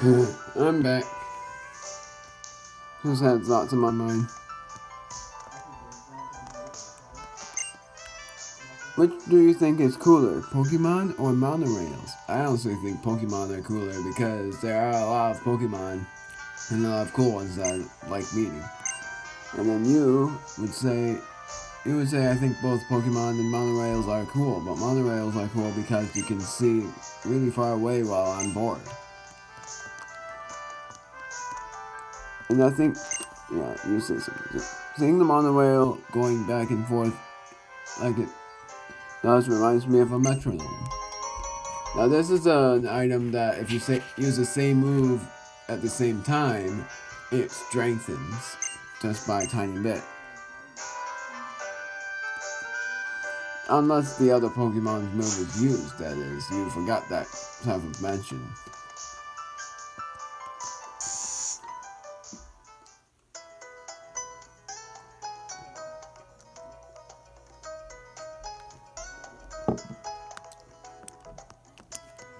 I'm back. Just had thoughts in my mind. Which do you think is cooler, Pokemon or monorails? I honestly think Pokemon are cooler because there are a lot of Pokemon and a lot of cool ones that I like meeting. And then you would say I think both Pokemon and monorails are cool, but monorails are cool because you can see really far away while on board. And I think, yeah, you say something. Seeing the monorail going back and forth like it does reminds me of a metronome. Now this is an item that if you use the same move at the same time, it strengthens just by a tiny bit. Unless the other Pokemon's move is used, that is. You forgot that type of mention.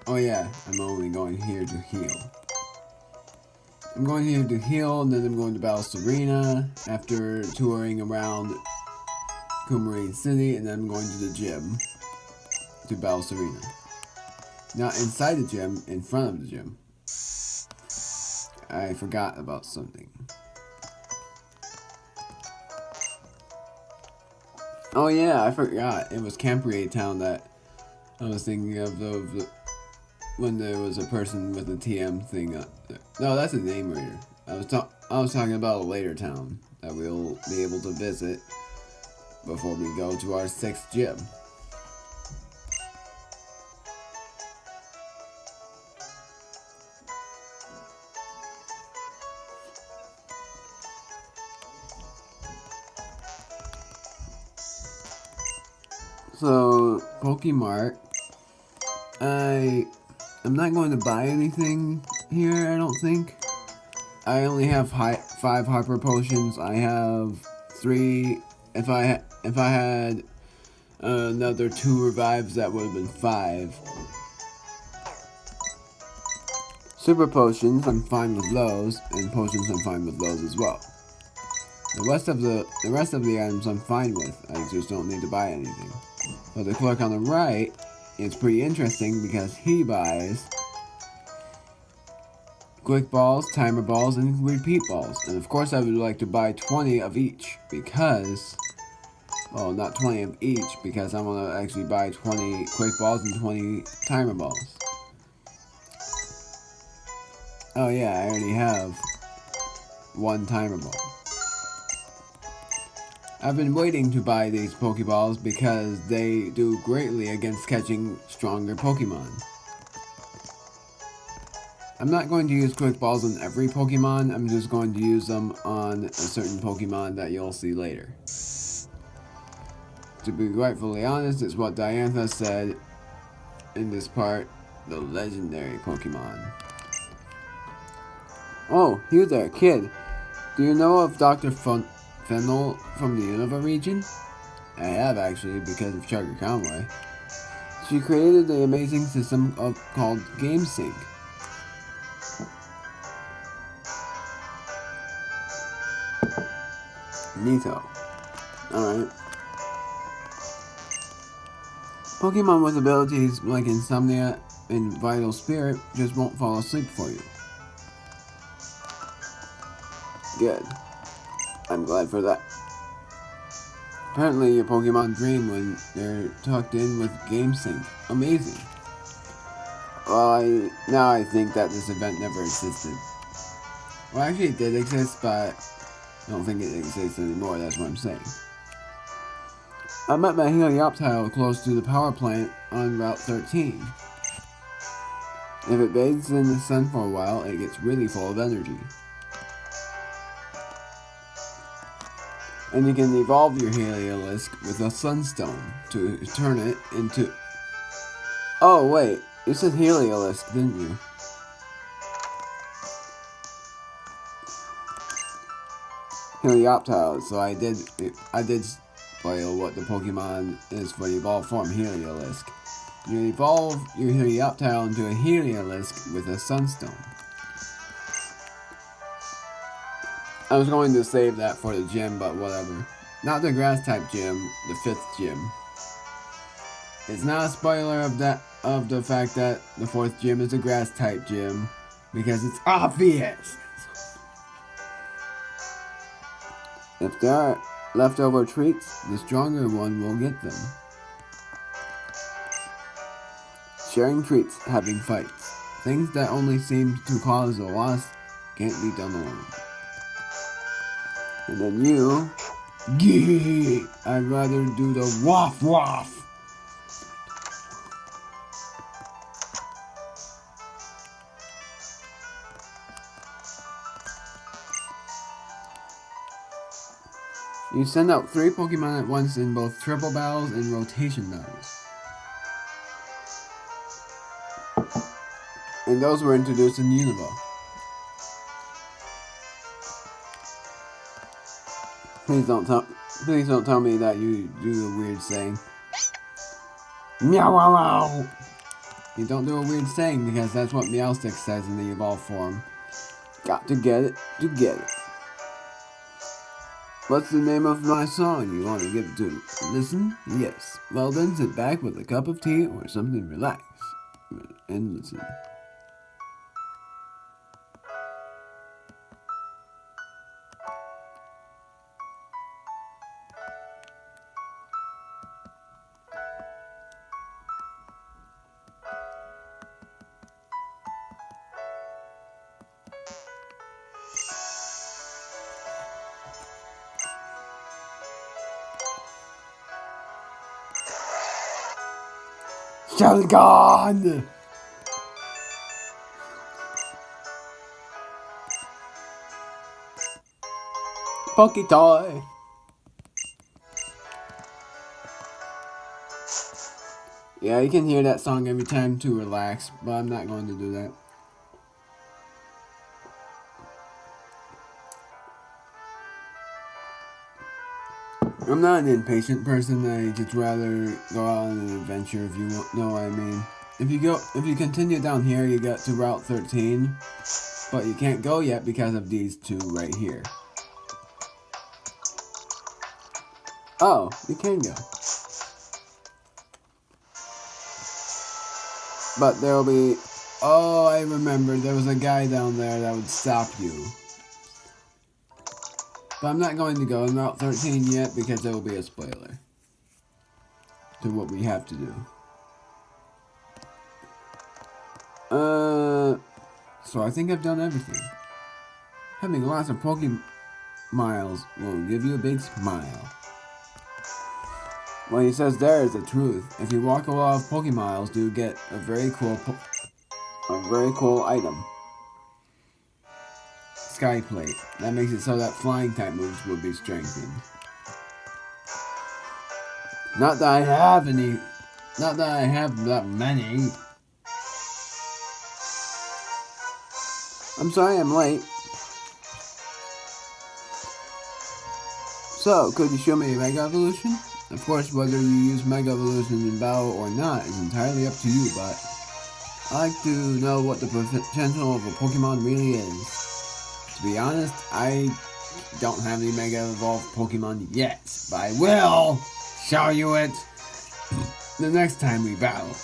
Oh yeah, I'm only going here to heal. I'm going here to heal, and then I'm going to Battle Arena after touring around Coumarine City, and then I'm going to the gym to Battle Arena. Not inside the gym, in front of the gym. I forgot about something. Oh yeah, I forgot. It was Camprier Town that I was thinking of when there was a person with a TM thing up there. No, that's a name reader. I was talking about a later town that we'll be able to visit before we go to our 6th gym. So, Pokemart, I'm not going to buy anything here, I don't think. I only have 5 Hyper Potions. I have 3. If I had another 2 revives, that would have been 5. Super Potions, I'm fine with those, and Potions, I'm fine with those as well. The rest of the items I'm fine with. I just don't need to buy anything. But the clerk on the right is pretty interesting because he buys Quick Balls, Timer Balls, and Repeat Balls. And of course I would like to buy 20 of each because, well, not 20 of each because I want to actually buy 20 Quick Balls and 20 Timer Balls. Oh yeah, I already have 1 Timer Ball. I've been waiting to buy these Pokeballs because they do greatly against catching stronger Pokemon. I'm not going to use Quick Balls on every Pokemon, I'm just going to use them on a certain Pokemon that you'll see later. To be rightfully honest, it's what Diantha said in this part, the legendary Pokemon. Oh, you there, kid. Do you know of Dr. Fennel from the Unova region? I have actually, because of Sugar Conway. She created the amazing system called GameSync. Neato. Alright. Pokemon with abilities like Insomnia and Vital Spirit just won't fall asleep for you. Good. I'm glad for that. Apparently your Pokemon dream when they're tucked in with GameSync. Amazing. Well, now I think that this event never existed. Well, actually it did exist, but I don't think it exists anymore, that's what I'm saying. I met my Helioptile close to the power plant on Route 13. If it bathes in the sun for a while, it gets really full of energy. And you can evolve your Heliolisk with a Sunstone to turn it into... Oh wait, you said Heliolisk, didn't you? Helioptile, so I did spoil what the Pokemon is for the evolved form, Heliolisk. You evolve your Helioptile into a Heliolisk with a Sunstone. I was going to save that for the gym, but whatever. Not the grass type gym, the 5th gym. It's not a spoiler of the fact that the 4th gym is a grass type gym, because it's obvious. If there are leftover treats, the stronger one will get them. Sharing treats, having fights. Things that only seem to cause a loss can't be done alone. And then you, gee, I'd rather do the waff waff. You send out 3 Pokemon at once in both triple battles and rotation battles. And those were introduced in Unova. Please don't tell me that you do a weird saying. Meow wow wow. You don't do a weird saying because that's what Meowstic says in the evolved form. Got to get it to get it. What's the name of my song you want to give it to? Listen? Yes. Well then, sit back with a cup of tea or something relaxed and listen. Shelgon! Poketoy! Yeah, you can hear that song every time to relax, but I'm not going to do that. I'm not an impatient person. I just rather go out on an adventure, if you know what I mean. If you continue down here, you get to Route 13, but you can't go yet because of these 2 right here. Oh, you can go. But there'll be... Oh, I remember. There was a guy down there that would stop you. But I'm not going to go in Route 13 yet because there will be a spoiler to what we have to do. So I think I've done everything. Having lots of Pokémiles will give you a big smile. What he says there is the truth. If you walk a lot of Pokémiles, you get a very cool item. Sky Plate. That makes it so that flying type moves will be strengthened. Not that I have that many. I'm sorry I'm late. So, could you show me a Mega Evolution? Of course, whether you use Mega Evolution in battle or not is entirely up to you, but I like to know what the potential of a Pokemon really is. To be honest, I don't have any Mega Evolved Pokemon yet, but I will show you it the next time we battle.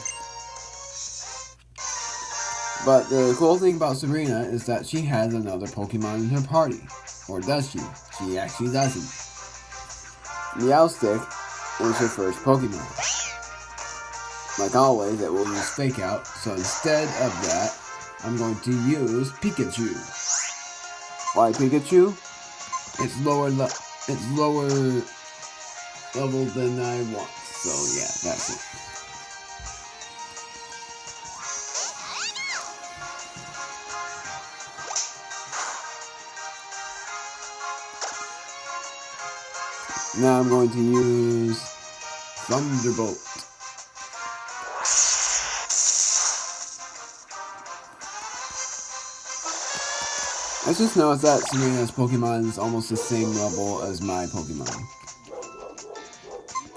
But the cool thing about Sabrina is that she has another Pokemon in her party. Or does she? She actually doesn't. Meowstic is her first Pokemon. Like always, it will use Fake Out, so instead of that, I'm going to use Pikachu. Why Pikachu? It's lower level than I want, so yeah, that's it. Now I'm going to use Thunderbolt. I just noticed that Sabrina's Pokemon is almost the same level as my Pokemon.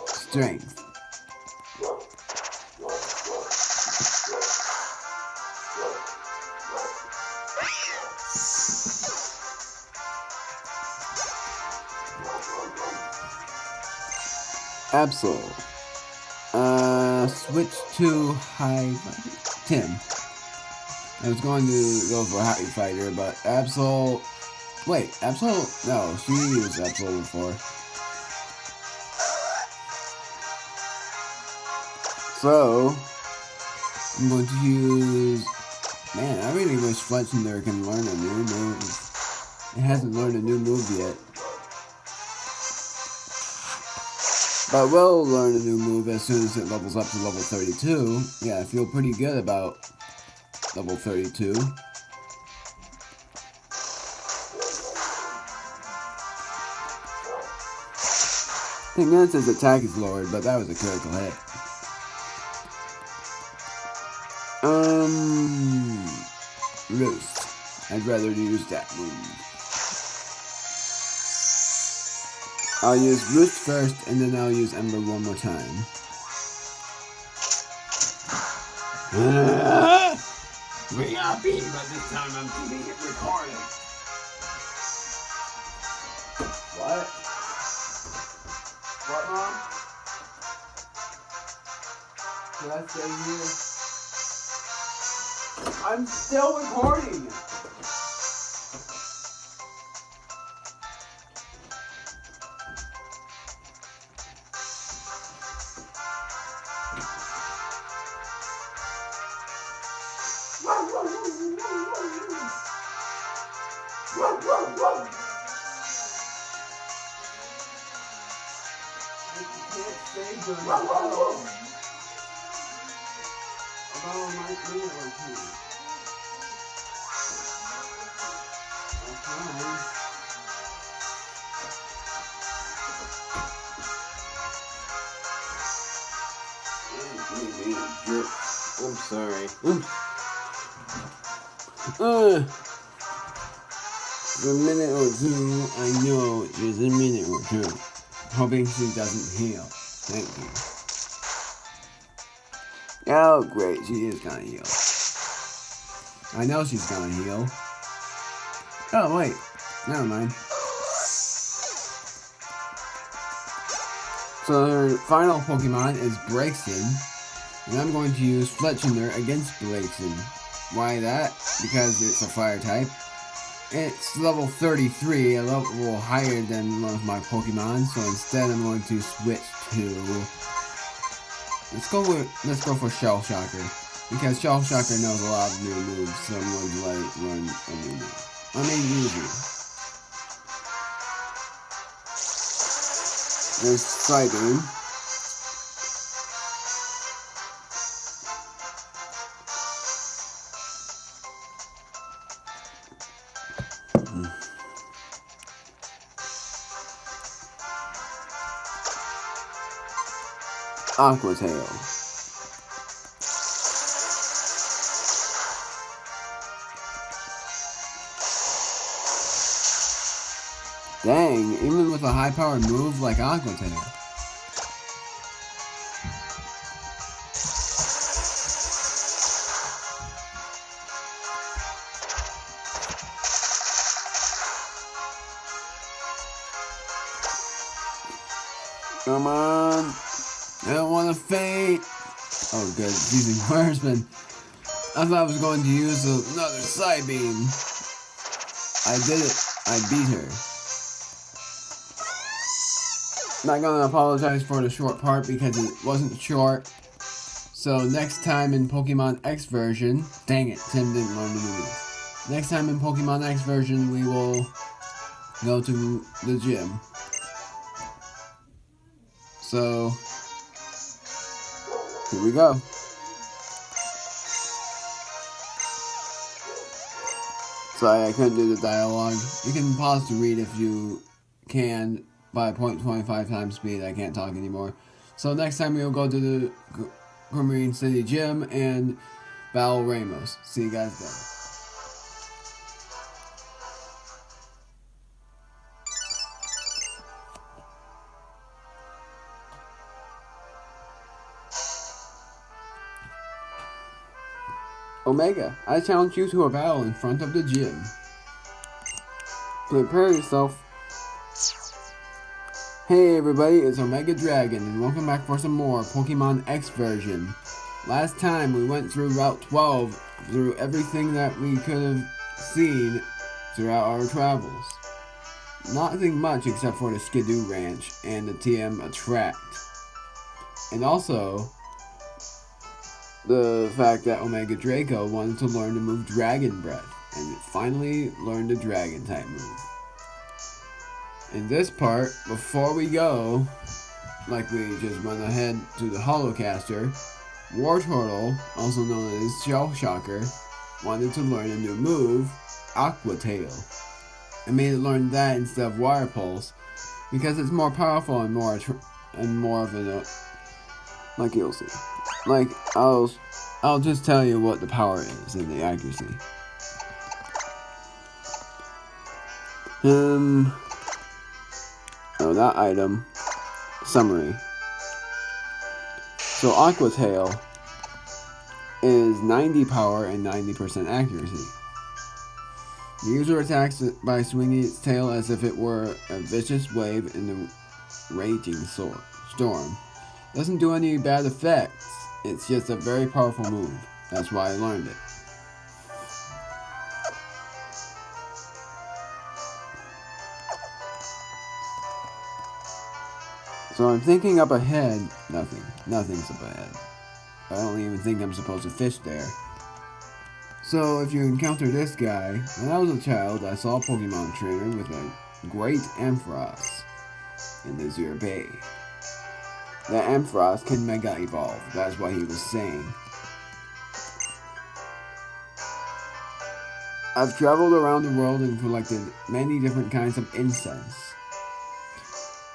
Strength. Absol. Switch to High Tim. I was going to go for High Fighter, but Absol. Wait, Absol? No, she used Absol before. So, I'm going to use... Man, I really wish Fletchender can learn a new move. It hasn't learned a new move yet. But will learn a new move as soon as it levels up to level 32. Yeah, I feel pretty good about level 32. I think Nance's attack is lowered, but that was a critical hit. Roost. I'd rather use that move. I'll use Roost first, and then I'll use Ember one more time. We are beat, but this time I'm keeping it recorded. What? What, Mom? Can I stay here? I'm still recording! I'm sorry. For a minute or two, I know just a minute or two. Hoping she doesn't heal. Thank you. Oh, great. She is gonna heal. I know she's gonna heal. Oh, wait. Never mind. So her final Pokemon is Braixen. And I'm going to use Fletchender against Braixen. Why that? Because it's a fire type. It's level 33, a level higher than one of my Pokemon, so instead I'm going to switch to... Let's go for Shell Shocker. Because Shell Shocker knows a lot of new moves, so I'm going to let it learn a new move. I mean, easy. There's Psybeam. Aqua Tail. Dang, even with a high-powered move like Aqua Tail. Come on. I don't want to faint. Oh, good. Using Horseman. I thought I was going to use another Psybeam. I did it. I beat her. Not going to apologize for the short part because it wasn't short. So next time in Pokemon X version... Dang it, Tim didn't learn the move. Next time in Pokemon X version, we will go to the gym. So... here we go. Sorry, I couldn't do the dialogue. You can pause to read if you can by 0.25 times speed. I can't talk anymore. So next time we'll go to the Marine City Gym and battle Ramos. See you guys then. Omega, I challenge you to a battle in front of the gym. Prepare yourself. Hey everybody, it's Omega Dragon, and welcome back for some more Pokemon X version. Last time we went through Route 12, through everything that we could have seen throughout our travels. Nothing much except for the Skidoo Ranch and the TM Attract. And also, the fact that Omega Draco wanted to learn to move Dragon Breath, and finally learned the Dragon type move. In this part, before we go, like we just went ahead to the Holocaster, Wartortle, also known as Shell Shocker, wanted to learn a new move, Aqua Tail. I made it learn that instead of Water Pulse, because it's more powerful and more of a, like you'll see. Like, I'll just tell you what the power is and the accuracy. That item. Summary. So Aqua Tail is 90 power and 90% accuracy. The user attacks it by swinging its tail as if it were a vicious wave in the raging storm. Doesn't do any bad effects. It's just a very powerful move. That's why I learned it. So I'm thinking up ahead. Nothing's up ahead. I don't even think I'm supposed to fish there. So if you encounter this guy, when I was a child, I saw a Pokemon trainer with a great Ampharos in Azure Bay. That Ampharos can Mega Evolve. That's what he was saying. I've traveled around the world and collected many different kinds of incense.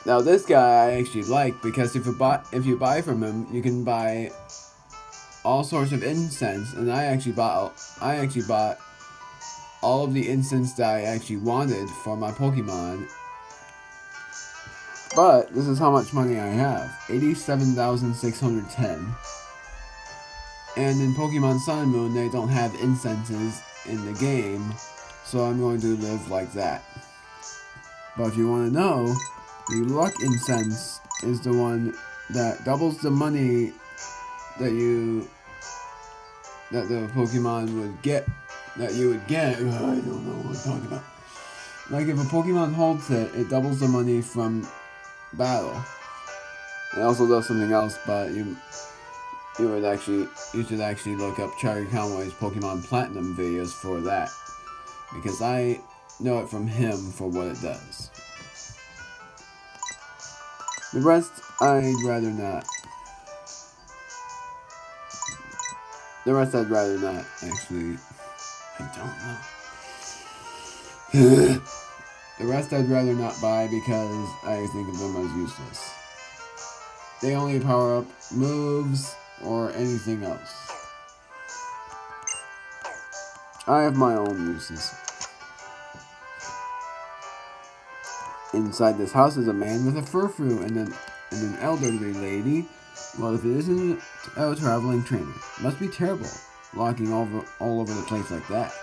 Now this guy I actually like because if you buy from him, you can buy all sorts of incense, and I actually bought all of the incense that I actually wanted for my Pokemon. But this is how much money I have: 87,610. And in Pokemon Sun and Moon, they don't have incenses in the game, so I'm going to live like that. But if you want to know, the luck incense is the one that doubles the money that the Pokemon would get. I don't know what I'm talking about. Like if a Pokemon holds it, it doubles the money from battle. It also does something else, but you should actually look up Cherry Conway's Pokemon Platinum videos for that, because I know it from him for what it does. The rest, I'd rather not. Actually. I don't know. The rest I'd rather not buy because I think of them as useless. They only power up moves or anything else. I have my own uses. Inside this house is a man with a furfrou and an elderly lady. Well, if it isn't a traveling trainer, it must be terrible, walking all over the place like that.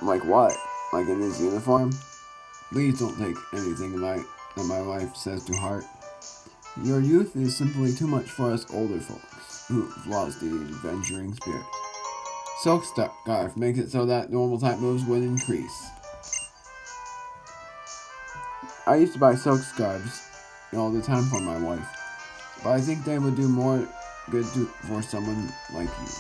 Like what? Like in his uniform? Please don't take anything that my wife says to heart. Your youth is simply too much for us older folks who've lost the adventuring spirit. Silk Scarf makes it so that normal type moves would increase. I used to buy silk scarves all the time for my wife, but I think they would do more good for someone like you.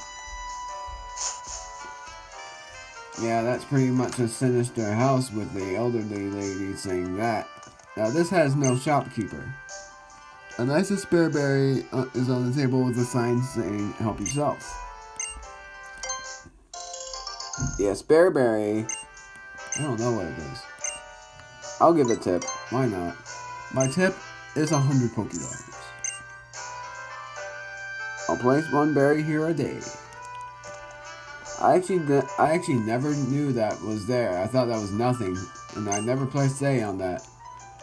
Yeah, that's pretty much a sinister house with the elderly lady saying that. Now this has no shopkeeper. A nice Spareberry is on the table with a sign saying, "Help yourself." Yeah, Spareberry, I don't know what it is. I'll give a tip. Why not? My tip is 100 Pokédollars. I'll place one berry here a day. I actually never knew that was there. I thought that was nothing, and I never placed A on that.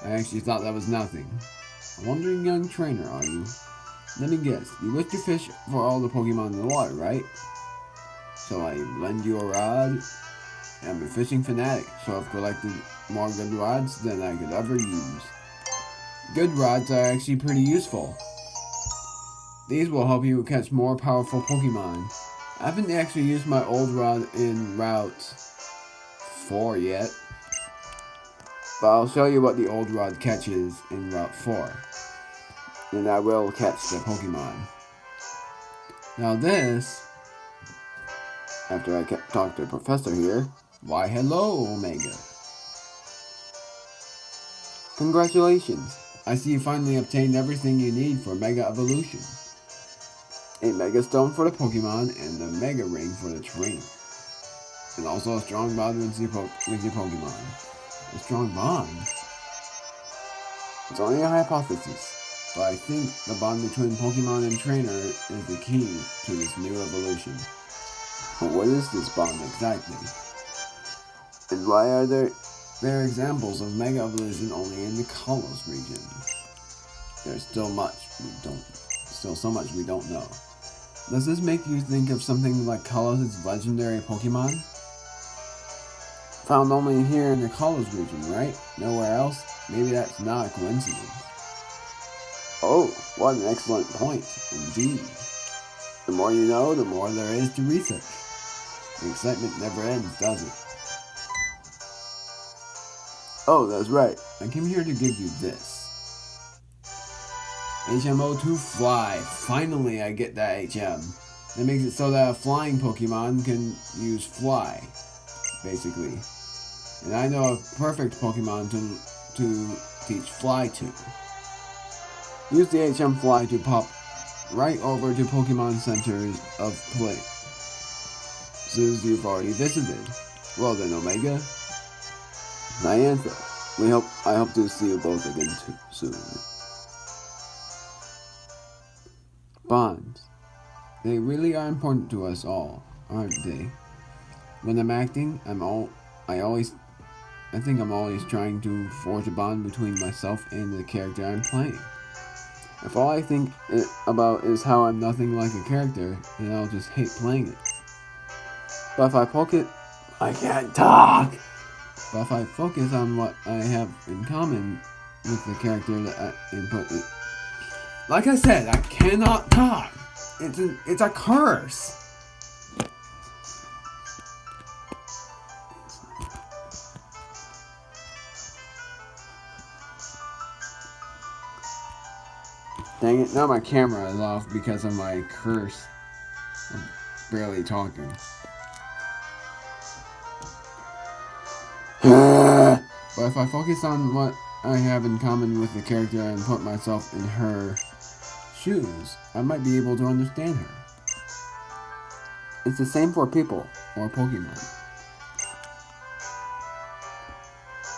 I actually thought that was nothing. A wandering young trainer, are you? Let me guess. You wish to fish for all the Pokemon in the water, right? Shall I lend you a rod? I'm a fishing fanatic, so I've collected more good rods than I could ever use. Good rods are actually pretty useful. These will help you catch more powerful Pokemon. I haven't actually used my old rod in Route 4 yet, but I'll show you what the old rod catches in Route 4. And I will catch the Pokemon. Now this, after I talk to the professor here, why hello Omega. Congratulations, I see you finally obtained everything you need for Mega Evolution. A Mega Stone for the Pokemon and the Mega Ring for the trainer. And also a strong bond with your Pokemon. A strong bond? It's only a hypothesis, but I think the bond between Pokemon and trainer is the key to this new evolution. But what is this bond exactly? And why are there examples of Mega Evolution only in the Kalos region? There's still so much we don't know. Does this make you think of something like Kalos' legendary Pokemon? Found only here in the Kalos region, right? Nowhere else? Maybe that's not a coincidence. Oh, what an excellent point, indeed. The more you know, the more there is to research. The excitement never ends, does it? Oh, that's right. I came here to give you this. HMO2 Fly. Finally, I get that HM. That makes it so that a flying Pokemon can use Fly, basically. And I know a perfect Pokemon to teach Fly to. Use the HM Fly to pop right over to Pokemon Centers of places you've already visited. Well then, Omega. Niantha. I hope to see you both again soon. Bonds. They really are important to us all, aren't they? When I'm acting, I think I'm always trying to forge a bond between myself and the character I'm playing. If all I think about is how I'm nothing like a character, then I'll just hate playing it. But if I I can't talk! But if I focus on what I have in common with the character that I input it. Like I said, I cannot talk! It's a curse! Dang it, now my camera is off because of my curse. I'm barely talking. But if I focus on what I have in common with the character and put myself in her shoes, I might be able to understand her. It's the same for people or Pokemon.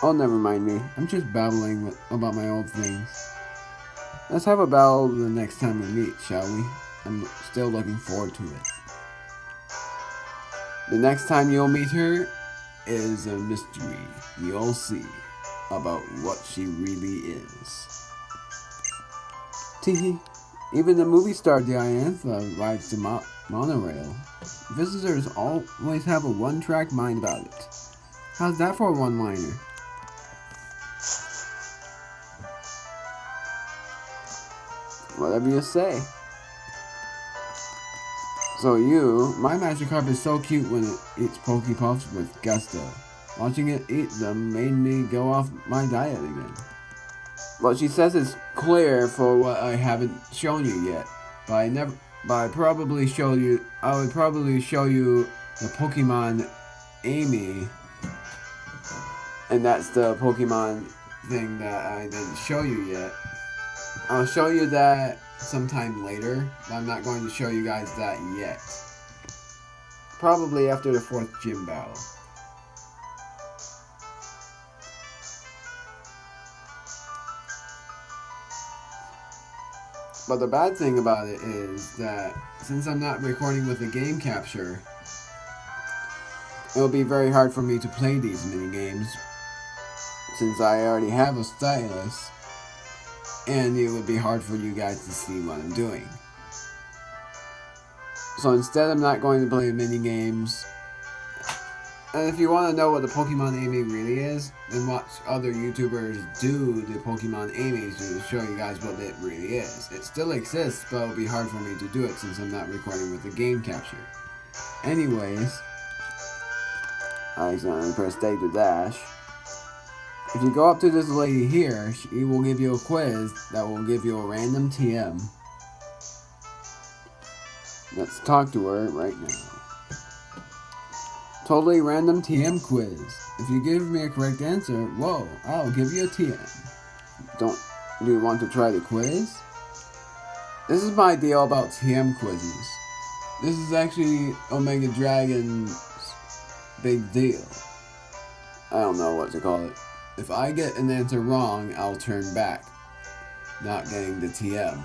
Oh, never mind me. I'm just babbling about my old things. Let's have a battle the next time we meet, shall we? I'm still looking forward to it. The next time you'll meet her is a mystery. You'll see about what she really is. Teehee. Even the movie star Diantha rides the monorail. Visitors always have a one-track mind about it. How's that for a one-liner? Whatever you say. So my Magikarp is so cute when it eats Pokepuffs with gusto. Watching it eat them made me go off my diet again. Well, she says it's clear for what I haven't shown you yet. But I would probably show you the Pokemon Amy. And that's the Pokemon thing that I didn't show you yet. I'll show you that sometime later, but I'm not going to show you guys that yet. Probably after the 4th gym battle. But the bad thing about it is that since I'm not recording with the game capture, it will be very hard for me to play these mini games since I already have a stylus. And it would be hard for you guys to see what I'm doing. So instead, I'm not going to play mini games. And if you want to know what the Pokemon aiming really is, then watch other YouTubers do the Pokemon aiming to show you guys what it really is. It still exists, but it'll be hard for me to do it since I'm not recording with the game capture. Anyways, I accidentally pressed A to dash. If you go up to this lady here, she will give you a quiz that will give you a random TM. Let's talk to her right now. Totally random TM quiz. If you give me a correct answer, whoa, I'll give you a TM. Do you want to try the quiz? This is my deal about TM quizzes. This is actually Omega Dragon's big deal. I don't know what to call it. If I get an answer wrong, I'll turn back, not getting the TM.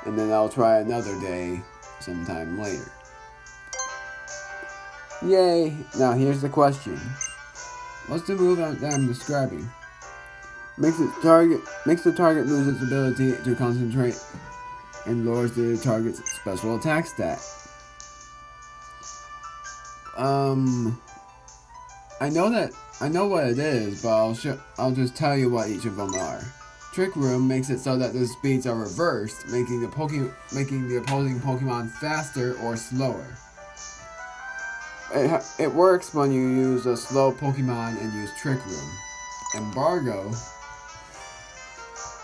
And then I'll try another day sometime later. Yay! Now here's the question. What's the move that I'm describing? Makes the target lose its ability to concentrate and lowers the target's special attack stat. I know what it is, but I'll just tell you what each of them are. Trick Room makes it so that the speeds are reversed, making the opposing Pokemon faster or slower. It works when you use a slow Pokemon and use Trick Room. Embargo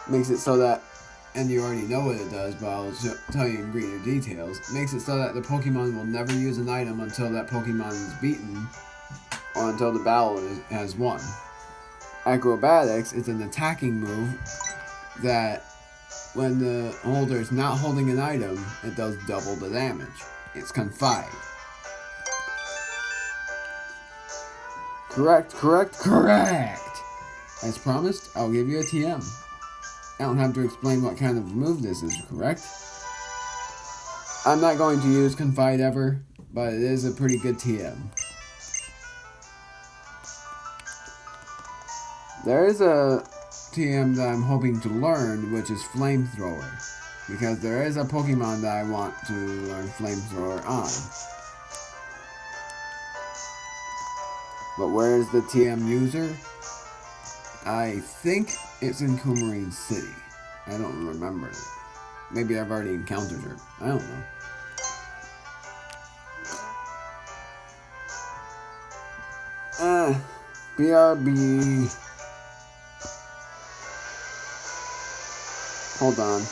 makes it so that, and you already know what it does, but I'll tell you in greater details, makes it so that the Pokemon will never use an item until that Pokemon is beaten, or until the battle has won. Acrobatics is an attacking move that, when the holder is not holding an item, it does double the damage. It's Confide. Correct! As promised, I'll give you a TM. I don't have to explain what kind of move this is, correct? I'm not going to use Confide ever, but it is a pretty good TM. There is a TM that I'm hoping to learn, which is Flamethrower, because there is a Pokemon that I want to learn Flamethrower on. But where is the TM user? I think it's in Coumarine City. I don't remember. Maybe I've already encountered her. I don't know. BRB. Hold on.